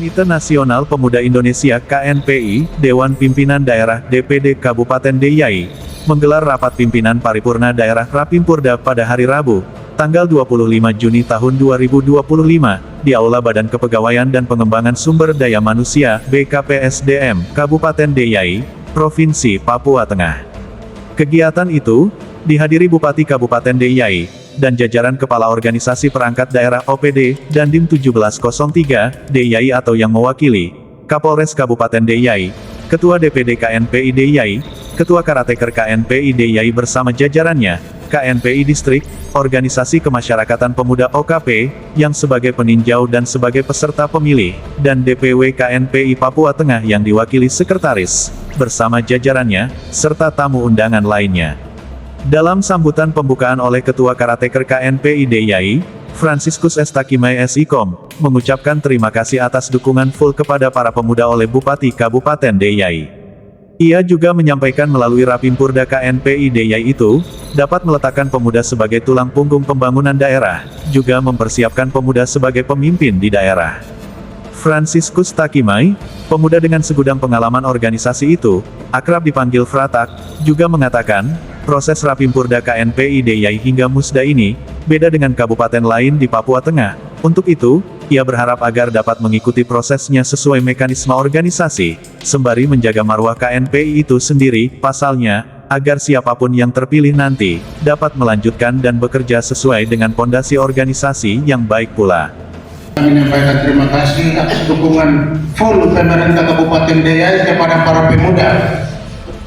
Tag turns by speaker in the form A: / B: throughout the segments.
A: Komite Nasional Pemuda Indonesia KNPI, Dewan Pimpinan Daerah DPD Kabupaten Deiyai, menggelar rapat pimpinan paripurna daerah Rapimpurda pada hari Rabu, tanggal 25 Juni tahun 2025, di Aula Badan Kepegawaian dan Pengembangan Sumber Daya Manusia BKPSDM, Kabupaten Deiyai, Provinsi Papua Tengah. Kegiatan itu dihadiri Bupati Kabupaten Deiyai dan jajaran Kepala Organisasi Perangkat Daerah OPD dan Dim 1703 Deiyai atau yang mewakili Kapolres Kabupaten Deiyai, Ketua DPD KNPI Deiyai, Ketua Karateker KNPI Deiyai bersama jajarannya, KNPI Distrik, Organisasi Kemasyarakatan Pemuda OKP, yang sebagai peninjau dan sebagai peserta pemilih, dan DPW KNPI Papua Tengah yang diwakili Sekretaris, bersama jajarannya, serta tamu undangan lainnya. Dalam sambutan pembukaan oleh Ketua Karateker KNPI Deiyai, Franciscus Estakimai SIKOM, mengucapkan terima kasih atas dukungan full kepada para pemuda oleh Bupati Kabupaten Deiyai. Ia juga menyampaikan melalui Rapimpurda KNPI Deiyai itu, dapat meletakkan pemuda sebagai tulang punggung pembangunan daerah, juga mempersiapkan pemuda sebagai pemimpin di daerah. Franciscus Takimai, pemuda dengan segudang pengalaman organisasi itu, akrab dipanggil Fratak, juga mengatakan, proses Rapimpurda KNPI Deiyai hingga Musda ini, beda dengan kabupaten lain di Papua Tengah. Untuk itu, ia berharap agar dapat mengikuti prosesnya sesuai mekanisme organisasi, sembari menjaga marwah KNPI itu sendiri, pasalnya, agar siapapun yang terpilih nanti, dapat melanjutkan dan bekerja sesuai dengan pondasi organisasi yang baik pula.
B: Kami menyampaikan terima kasih atas dukungan full pemerintah Kabupaten Deiyai kepada para pemuda.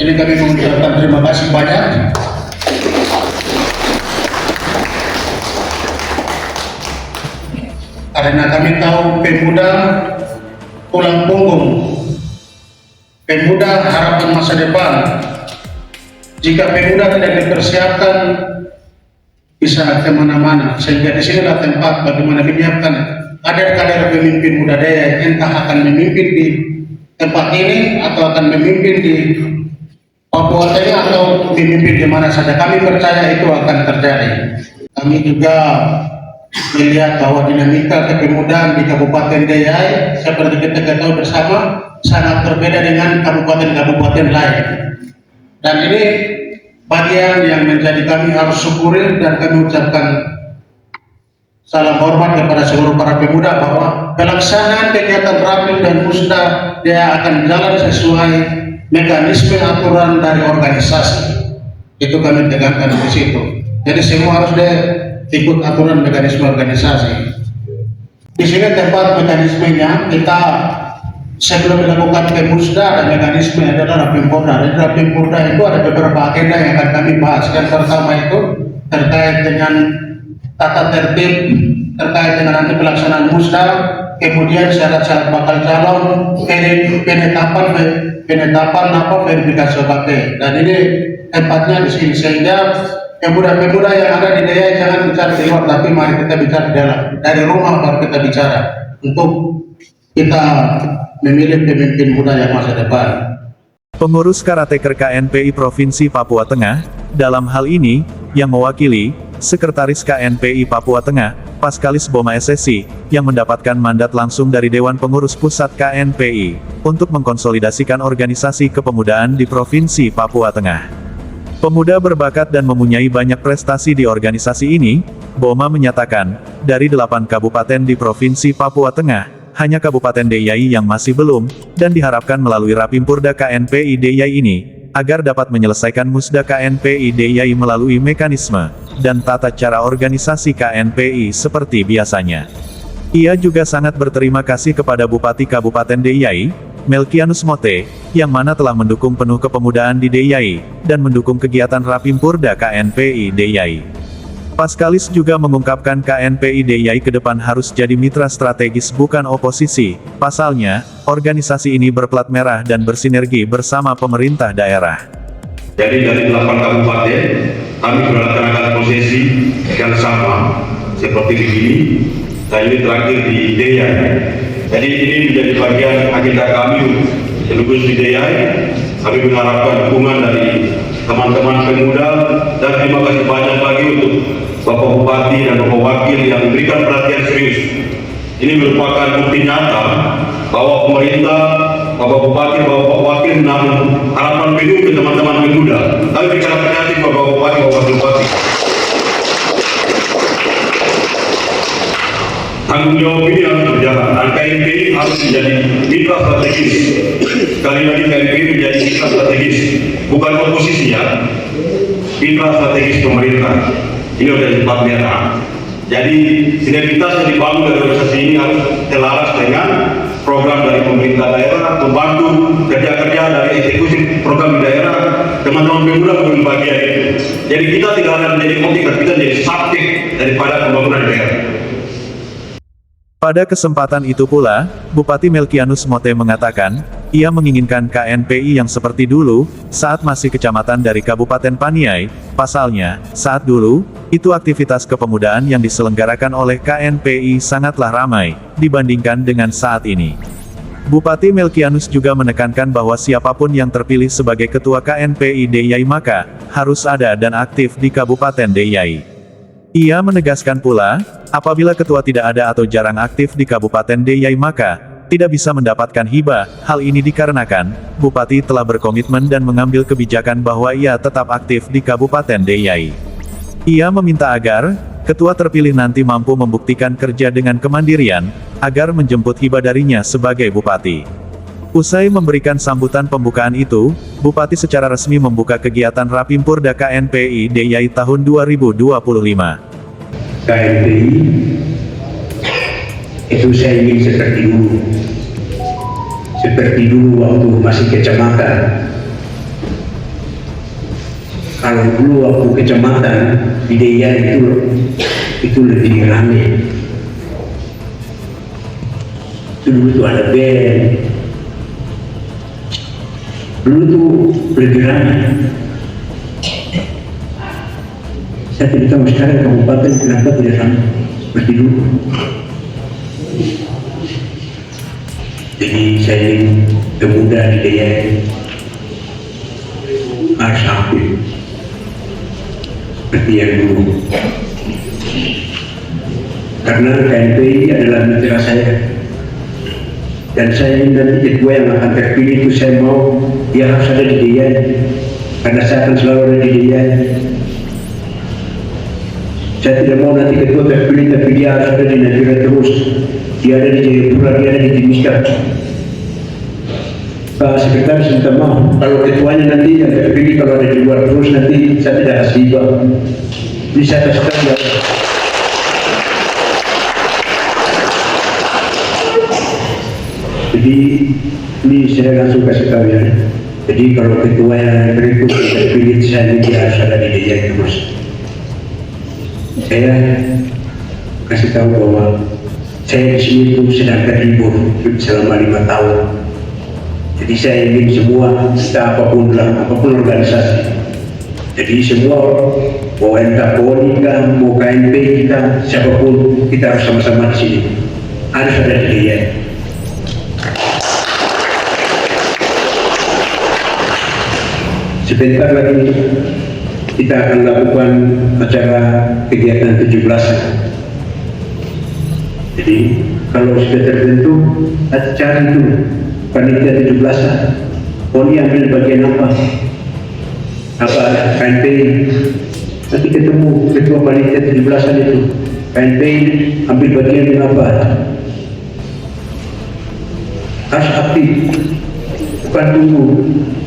B: Ini kami mengucapkan terima kasih banyak. Karena kami tahu pemuda tulang punggung, pemuda harapan masa depan. Jika pemuda tidak dipersiapkan, bisa kemana-mana. Sehingga di sinilah tempat bagaimana menyiapkan kader-kader pemimpin muda Deiyai, entah akan memimpin di tempat ini atau akan memimpin di Papua Tengah atau memimpin di mana saja. Kami percaya itu akan terjadi. Kami juga melihat bahwa dinamika kepemudaan di Kabupaten Deiyai seperti kita ketahui bersama sangat berbeda dengan kabupaten-kabupaten lain. Dan ini bagian yang menjadi kami harus syukuri, dan kami ucapkan salam hormat kepada seluruh para pemuda bahwa pelaksanaan kegiatan Rapim dan Musda dia akan jalan sesuai mekanisme aturan dari organisasi. Itu kami tegakkan di situ. Jadi semua harus ikut aturan mekanisme organisasi. Di sini tempat mekanismenya, kita sebelum melakukan Musda dan mekanisme adalah Rapimpurda. Di Rapimpurda itu ada beberapa agenda yang akan kami bahas. Yang pertama itu terkait dengan tata tertib terkait dengan nanti pelaksanaan Musda, kemudian syarat-syarat bakal calon, penetapan verifikasi OKP. Dan ini tempatnya di sini, sehingga pemuda-pemuda yang ada di Deiyai jangan bicara di luar, tapi mari kita bicara di dalam. Dari rumah baru kita bicara untuk kita memilih pemimpin muda yang masa depan.
A: Pengurus Karateker KNPI Provinsi Papua Tengah, dalam hal ini, yang mewakili Sekretaris KNPI Papua Tengah, Paskalis Boma SSI, yang mendapatkan mandat langsung dari Dewan Pengurus Pusat KNPI, untuk mengkonsolidasikan organisasi kepemudaan di Provinsi Papua Tengah. Pemuda berbakat dan mempunyai banyak prestasi di organisasi ini, Boma menyatakan, dari 8 kabupaten di Provinsi Papua Tengah, hanya Kabupaten Deiyai yang masih belum, dan diharapkan melalui Rapimpurda KNPI Deiyai ini, agar dapat menyelesaikan Musda KNPI Deiyai melalui mekanisme dan tata cara organisasi KNPI seperti biasanya. Ia juga sangat berterima kasih kepada Bupati Kabupaten Deiyai, Melkianus Mote, yang mana telah mendukung penuh kepemudaan di Deiyai, dan mendukung kegiatan Rapimpurda KNPI Deiyai. Paskalis juga mengungkapkan KNPI Deiyai ke depan harus jadi mitra strategis bukan oposisi, pasalnya, organisasi ini berplat merah dan bersinergi bersama pemerintah daerah.
C: Jadi dari 8 kabupaten, kami melaksanakan prosesi yang sama, seperti begini, dan ini terakhir di Deiyai. Jadi ini menjadi bagian agenda kami, sekaligus di Deiyai. Kami mengharapkan dukungan dari teman-teman pemuda, dan terima kasih banyak lagi untuk Bapak Bupati dan Bapak Wakil yang memberikan perhatian serius Ini merupakan bukti nyata bahwa pemerintah, Bapak Bupati, Bapak Wakil menaruh harapan penuh ke teman-teman pemuda. Tapi bicara kreatif Bapak Bupati, Bapak Wakil Bupati. Tanggung jawab ini harus berjalan. Dan KNPI harus menjadi mitra strategis. Sekali lagi KNPI menjadi mitra strategis, bukan oposisi ya. Mitra strategis pemerintah. Ini sudah cepat merah. Jadi sinergitas yang dibangun dari organisasi ini harus selaras dengan program dari pemerintah daerah, membantu kerja-kerja dari eksekusi program di daerah, teman-teman pemuda mengambil bagian itu. Jadi kita tidak hanya menjadi motivator, kita menjadi subjek daripada pembangunan daerah.
A: Pada kesempatan itu pula, Bupati Melkianus Mote mengatakan, ia menginginkan KNPI yang seperti dulu, saat masih kecamatan dari Kabupaten Paniai. Pasalnya, saat dulu, itu aktivitas kepemudaan yang diselenggarakan oleh KNPI sangatlah ramai, dibandingkan dengan saat ini. Bupati Melkianus juga menekankan bahwa siapapun yang terpilih sebagai Ketua KNPI Deyai maka, harus ada dan aktif di Kabupaten Deyai. Ia menegaskan pula, apabila ketua tidak ada atau jarang aktif di Kabupaten Deyai maka, tidak bisa mendapatkan hibah. Hal ini dikarenakan, Bupati telah berkomitmen dan mengambil kebijakan bahwa ia tetap aktif di Kabupaten Deyai. Ia meminta agar, ketua terpilih nanti mampu membuktikan kerja dengan kemandirian, agar menjemput hibah darinya sebagai Bupati. Usai memberikan sambutan pembukaan itu, Bupati secara resmi membuka kegiatan Rapimpurda KNPI Deyai tahun 2025.
D: KNPI itu saya ingin seperti dulu waktu masih kecamatan. Kalau dulu waktu kecamatan di Deyai itu lebih ramai. Dulu itu ada band. Dulu tuh lebih ramai. Saya tidak tahu sekarang kabupaten kenapa tidak ramai seperti dulu. Jadi saya ingin pemuda di Deyai harus aktif seperti yang dulu. Karena KNPI adalah mitra saya. Dan saya ingin nanti ketua yang akan terpilih itu saya mau dia harus ada di Deyai, karena saya akan selalu ada di Deyai. Saya tidak mau nanti ketua terpilih tapi dia harus ada di Najira terus, dia ada di Jayapura, dia ada di Timika. Pak Sekretaris minta maaf kalau ketuanya nanti yang terpilih kalau ada di luar terus nanti saya tidak kasih hibah. Bisa kasih tahu. Jadi ini saya langsung kasih tahu ya. Jadi kalau ketua yang berikut terpilih saya ini harus ada di Deyai terus. Saya kasih tahu bahwa saya di sini itu sedang terhibur selama 5 tahun. Jadi saya ingin semua kita apapun organisasi. Jadi semua mau entah PONI kah, mau KNP kita, siapapun kita harus sama-sama di sini. Harus ada di Deyai. Sebentar lagi kita akan lakukan acara kegiatan 17-an. Jadi kalau sudah tertentu, cari itu panitia 17-an. Poni ambil bagian apa? Apa KNPI? Nanti ketemu ketua panitia 17-an itu. KNPI ambil bagian apa? Harus aktif. Bukan tunggu,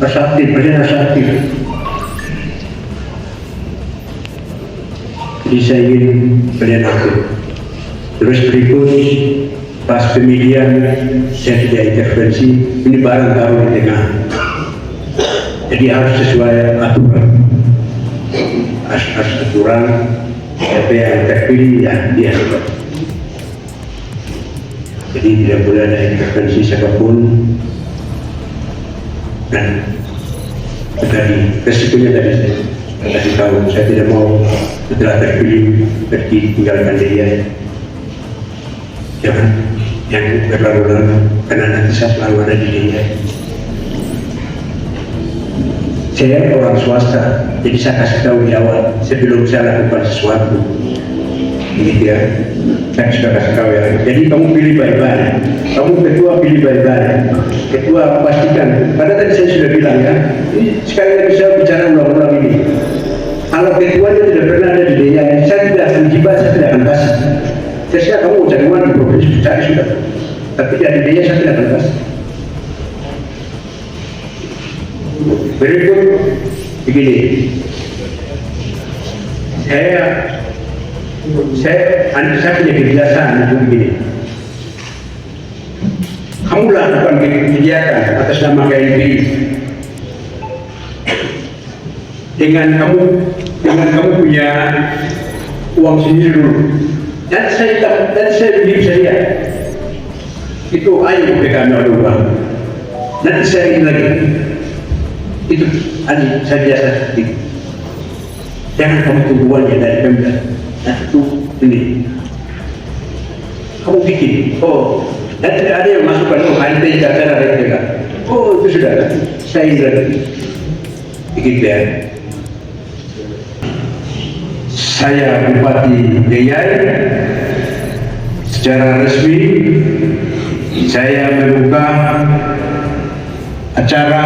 D: harus aktif, harus aktif. Jadi saya ingin kalian aktif. Terus berikut, pas pemilihan saya tidak intervensi, ini barang taruh di tengah. Jadi harus sesuai aturan. Harus aturan, siapa yang terpilih ya dia. Jadi tidak boleh ada intervensi siapapun. Dan tadi resikonya tadi saya kasih tahu, saya tidak mau setelah terpilih pergi tinggalkan Deyai. Jangan yang berlalu-lalu, karena nanti saya selalu ada di Deyai. Saya orang swasta, jadi saya kasih tahu di awal sebelum saya lakukan sesuatu. gitu ya. Saya sudah kasih tahu ya. Jadi kamu pilih baik-baik. Kamu ketua pilih baik-baik. Ketua pastikan. Karena tadi saya sudah bilang ya. Ini sekali lagi saya bicara ulang-ulang ini. Kalau ketuanya tidak pernah ada di DIY, saya tidak akan gibah, saya tidak akan kasih. Saya kamu mau cari uang di provinsi, cari sudah. Tapi dari DIY saya tidak akan kasih. Berikut begini. Saya punya kebiasaan itu begini. Kamu lakukan kegiatan atas nama KNPI dengan kamu punya uang sendiri dulu. Dan saya beli saya itu ayo PKM ada uang. Nanti saya ini lagi. Itu saya biasa seperti itu. Jangan kamu tunggu uangnya dari Pemda. Nah itu ini. Kamu bikin. Oh, dan tidak ada yang masukkan. Oh, HNP cara mereka. Oh, itu sudah. Saya ini lagi. Bikin ya. Saya Bupati DIY. Secara resmi saya membuka acara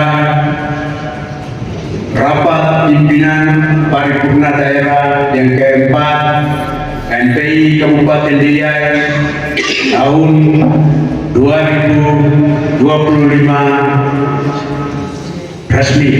D: rapat pimpinan paripurna daerah yang keempat KNPI Kabupaten DIY tahun 2025 resmi.